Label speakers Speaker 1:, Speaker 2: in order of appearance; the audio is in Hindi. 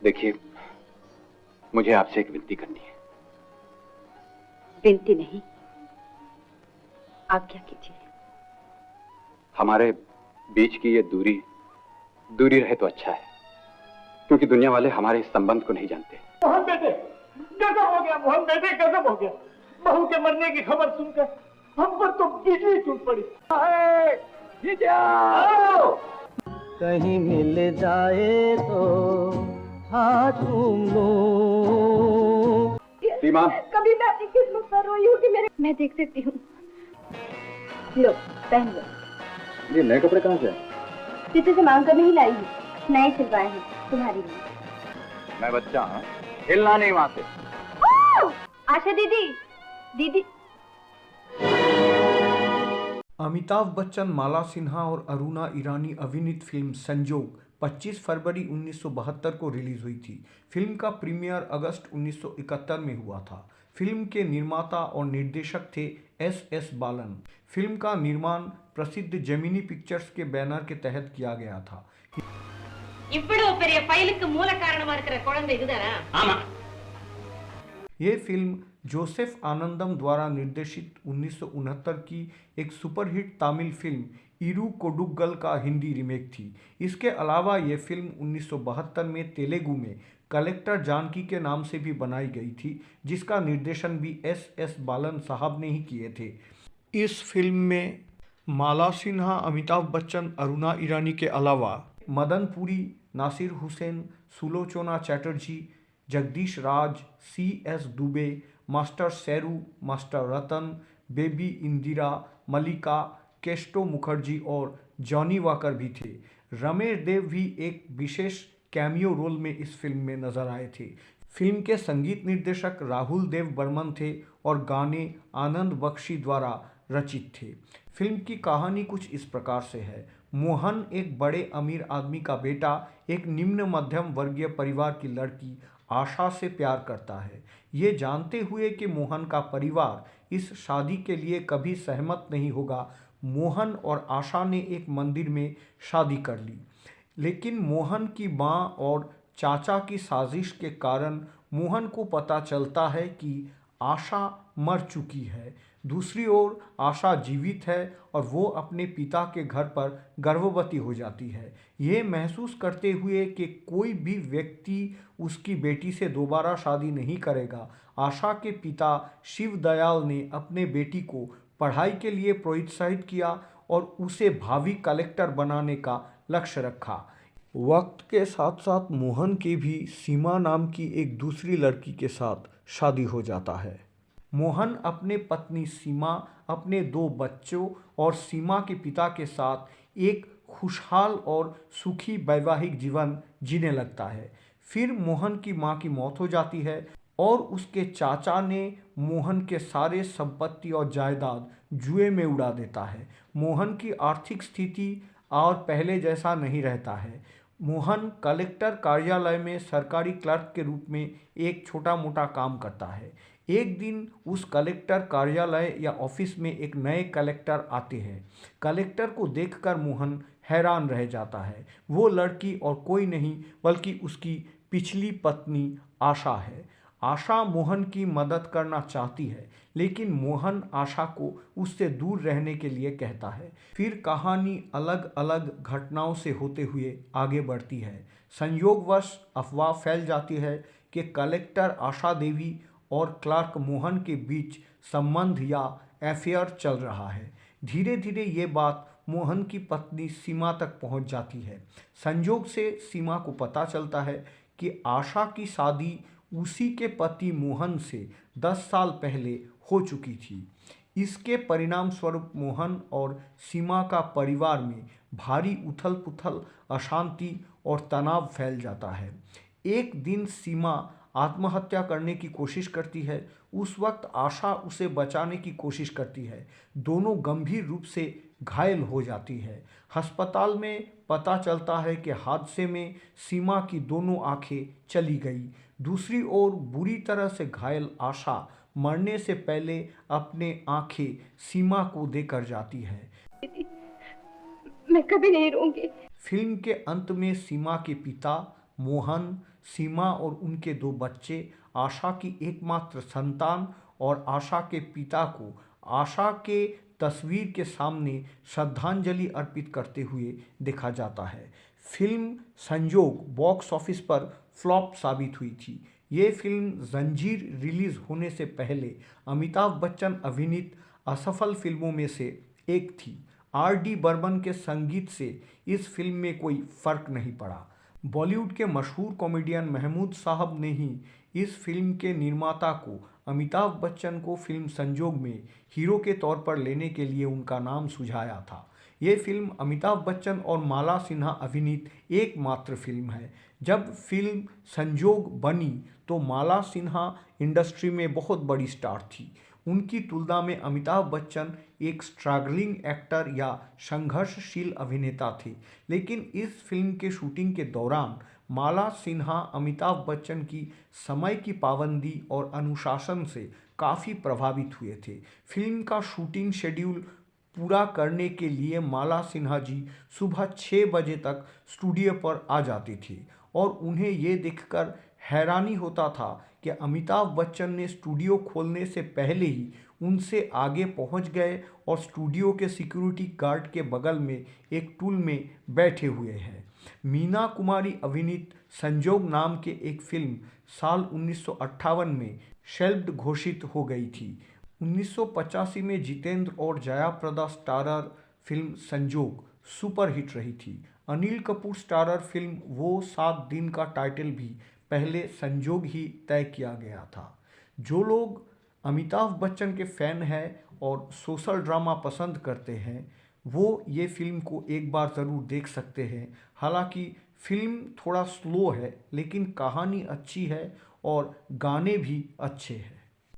Speaker 1: देखिए, मुझे आपसे एक विनती करनी है।
Speaker 2: विनती नहीं, आज्ञा कीजिए।
Speaker 1: हमारे बीच की ये दूरी रहे तो अच्छा है, क्योंकि दुनिया वाले हमारे इस संबंध को नहीं जानते।
Speaker 3: मोहन बेटे, गजब हो गया। मोहन बेटे, गजब हो गया। बहू के मरने की खबर सुनकर हम पर तो बिजली टूट पड़ी।
Speaker 4: कहीं मिल जाए तो हाथ चूम लूं।
Speaker 1: सीमा,
Speaker 2: कभी मैं अपनी किस्मत पर रोई हूँ कि मेरे। मैं देख सकती हूँ। लो, पहन लो।
Speaker 1: ये नए कपड़े कहाँ से?
Speaker 2: किसी से मांग कर नहीं लाई हूँ, नए सिलवाए हैं तुम्हारी लिए।
Speaker 1: मैं बच्चा हूँ, हिलना नहीं वहां से।
Speaker 2: आशा दीदी, दीदी।
Speaker 5: अमिताभ बच्चन, माला सिन्हा और अरुणा ईरानी अभिनीत फिल्म संजोग 25 फरवरी 1972 को रिलीज हुई थी। फिल्म का प्रीमियर अगस्त 1971 में हुआ था। फिल्म के निर्माता और निर्देशक थे एस बालन। फिल्म का निर्माण प्रसिद्ध जेमिनी पिक्चर्स के बैनर के तहत किया गया था। ये फिल्म जोसेफ आनंदम द्वारा निर्देशित 1969 की एक सुपरहिट तमिल फिल्म इरू कोडुगल का हिंदी रीमेक थी। इसके अलावा ये फिल्म 1972 में तेलुगु में कलेक्टर जानकी के नाम से भी बनाई गई थी, जिसका निर्देशन भी एस बालन साहब ने ही किए थे। इस फिल्म में माला सिन्हा, अमिताभ बच्चन, अरुणा ईरानी के अलावा मदन पुरी, नासिर हुसैन, सुलोचना चैटर्जी, जगदीश राज, CS Dubey, master Sairu, master रतन, बेबी इंदिरा, मलिका, केस्टो मुखर्जी और जॉनी वॉकर भी थे। रमेश देव भी एक विशेष कैमियो रोल में इस फिल्म में नजर आए थे। फिल्म के संगीत निर्देशक राहुल देव बर्मन थे और गाने आनंद बख्शी द्वारा रचित थे। फिल्म की कहानी कुछ इस प्रकार से है। मोहन एक बड़े अमीर आदमी का बेटा एक निम्न मध्यम वर्गीय परिवार की लड़की आशा से प्यार करता है। ये जानते हुए कि मोहन का परिवार इस शादी के लिए कभी सहमत नहीं होगा, मोहन और आशा ने एक मंदिर में शादी कर ली। लेकिन मोहन की माँ और चाचा की साजिश के कारण मोहन को पता चलता है कि आशा मर चुकी है। दूसरी ओर आशा जीवित है और वो अपने पिता के घर पर गर्भवती हो जाती है। ये महसूस करते हुए कि कोई भी व्यक्ति उसकी बेटी से दोबारा शादी नहीं करेगा, आशा के पिता शिव दयाल ने अपने बेटी को पढ़ाई के लिए प्रोत्साहित किया और उसे भावी कलेक्टर बनाने का लक्ष्य रखा। वक्त के साथ साथ मोहन की भी सीमा नाम की एक दूसरी लड़की के साथ शादी हो जाता है। मोहन अपने पत्नी सीमा, अपने 2 बच्चों और सीमा के पिता के साथ एक खुशहाल और सुखी वैवाहिक जीवन जीने लगता है। फिर मोहन की मां की मौत हो जाती है और उसके चाचा ने मोहन के सारे संपत्ति और जायदाद जुए में उड़ा देता है। मोहन की आर्थिक स्थिति और पहले जैसा नहीं रहता है। मोहन कलेक्टर कार्यालय में सरकारी क्लर्क के रूप में एक छोटा मोटा काम करता है। एक दिन उस कलेक्टर कार्यालय या ऑफिस में एक नए कलेक्टर आते हैं। कलेक्टर को देखकर मोहन हैरान रह जाता है। वो लड़की और कोई नहीं बल्कि उसकी पिछली पत्नी आशा है। आशा मोहन की मदद करना चाहती है, लेकिन मोहन आशा को उससे दूर रहने के लिए कहता है। फिर कहानी अलग अलग घटनाओं से होते हुए आगे बढ़ती है। संयोगवश अफवाह फैल जाती है कि कलेक्टर आशा देवी और क्लार्क मोहन के बीच संबंध या अफेयर चल रहा है। धीरे धीरे ये बात मोहन की पत्नी सीमा तक पहुंच जाती है। संजोग से सीमा को पता चलता है कि आशा की शादी उसी के पति मोहन से 10 साल पहले हो चुकी थी। इसके परिणाम स्वरूप मोहन और सीमा का परिवार में भारी उथल पुथल, अशांति और तनाव फैल जाता है। एक दिन सीमा आत्महत्या करने की कोशिश करती है। उस वक्त आशा उसे बचाने की कोशिश करती है। दोनों गंभीर रूप से घायल हो जाती है। अस्पताल में पता चलता है कि हादसे में सीमा की दोनों आंखें चली गई। दूसरी ओर बुरी तरह से घायल आशा मरने से पहले अपने आंखें सीमा को देकर जाती है।
Speaker 2: मैं कभी नहीं रोऊंगी।
Speaker 5: फिल्म के अंत में सीमा के पिता मोहन, सीमा और उनके 2 बच्चे, आशा की एकमात्र संतान और आशा के पिता को आशा के तस्वीर के सामने श्रद्धांजलि अर्पित करते हुए देखा जाता है। फिल्म संजोग बॉक्स ऑफिस पर फ्लॉप साबित हुई थी। ये फिल्म जंजीर रिलीज होने से पहले अमिताभ बच्चन अभिनीत असफल फिल्मों में से एक थी। R.D. बर्मन के संगीत से इस फिल्म में कोई फर्क नहीं पड़ा। बॉलीवुड के मशहूर कॉमेडियन महमूद साहब ने ही इस फिल्म के निर्माता को अमिताभ बच्चन को फिल्म संजोग में हीरो के तौर पर लेने के लिए उनका नाम सुझाया था। ये फिल्म अमिताभ बच्चन और माला सिन्हा अभिनीत एकमात्र फिल्म है। जब फिल्म संजोग बनी तो माला सिन्हा इंडस्ट्री में बहुत बड़ी स्टार थी। उनकी तुलना में अमिताभ बच्चन एक स्ट्रगलिंग एक्टर या संघर्षशील अभिनेता थे। लेकिन इस फिल्म के शूटिंग के दौरान माला सिन्हा अमिताभ बच्चन की समय की पाबंदी और अनुशासन से काफ़ी प्रभावित हुए थे। फिल्म का शूटिंग शेड्यूल पूरा करने के लिए माला सिन्हा जी सुबह 6 बजे तक स्टूडियो पर आ जाते थे और उन्हें ये देखकर हैरानी होता था कि अमिताभ बच्चन ने स्टूडियो खोलने से पहले ही उनसे आगे पहुंच गए और स्टूडियो के सिक्योरिटी गार्ड के बगल में एक टूल में बैठे हुए हैं। मीना कुमारी अभिनीत संजोग नाम के एक फिल्म साल 1958 में शेल्फ्ड घोषित हो गई थी। 1985 में जितेंद्र और जयाप्रदा स्टारर फिल्म संजोग सुपरहिट रही थी। अनिल कपूर स्टारर फिल्म वो 7 दिन का टाइटल भी पहले संजोग ही तय किया गया था। जो लोग अमिताभ बच्चन के फैन हैं और सोशल ड्रामा पसंद करते हैं वो ये फिल्म को एक बार ज़रूर देख सकते हैं। हालांकि फिल्म थोड़ा स्लो है लेकिन कहानी अच्छी है और गाने भी अच्छे हैं।